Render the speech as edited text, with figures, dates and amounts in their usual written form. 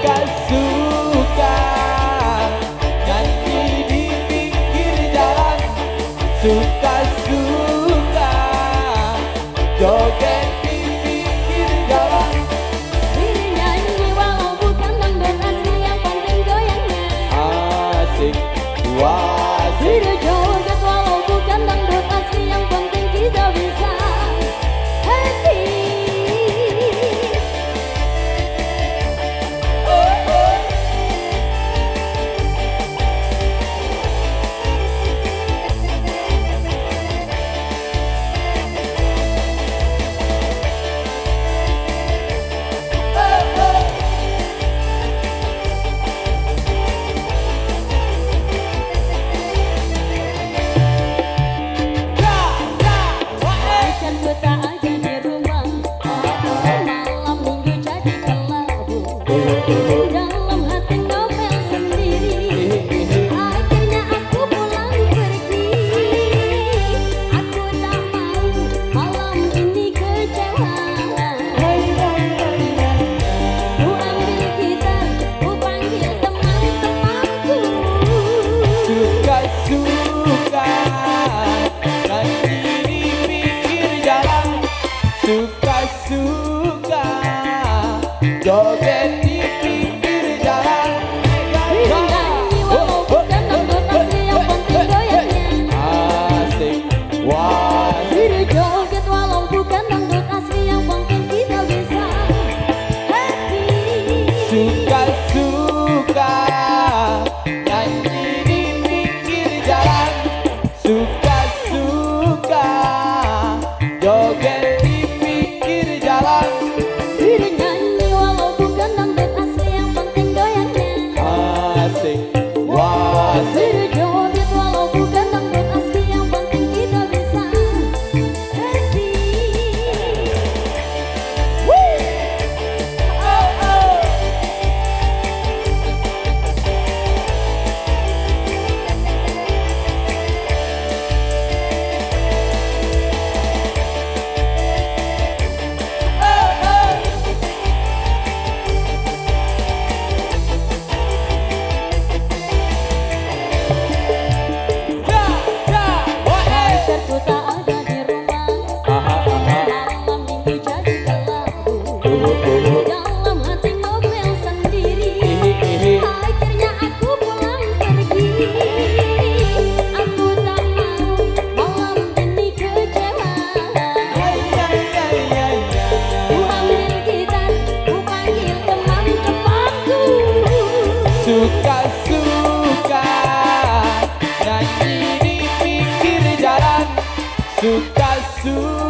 suka-suka nyanyi di pinggir jalan, suka-suka joget di pinggir jalan. Nyanyi walau bukan dangdut asli, yang penting goyangnya Asik, wah asik. joget walau bukan dangdut asli, yang penting kita bisa happy. Dalam hati ngomel sendiri, akhirnya aku pulang pergi. Aku tak mau malam ini kecewa. Ku ambil gitar, ku panggil teman-temanku. Suka-suka nyanyi di pinggir jalan, suka-suka joget di pinggir jalan. Nyanyi walau bukan dangdut asli, yang penting goyangnya Asik, wah joget walau bukan dangdut asli, yang penting kita bisa happy. suka-suka nyanyi di pinggir jalan, suka-suka joget di pinggir jalan. Nyanyi walau bukan dangdut asli, yang penting goyangnya Asik, wah asik. joget walau bukan dangdut asli, yang penting kita bisa happy. Pacarku tak ada di rumah, malam minggu jadi kelabu. Dalam hati ngomel sendiri, akhirnya aku pulang pergi. Aku tak mau malam ini kecewa. Ku ambil gitar, ku panggil teman-temanku. Suka-suka nyanyi di pinggir jalan, suka-suka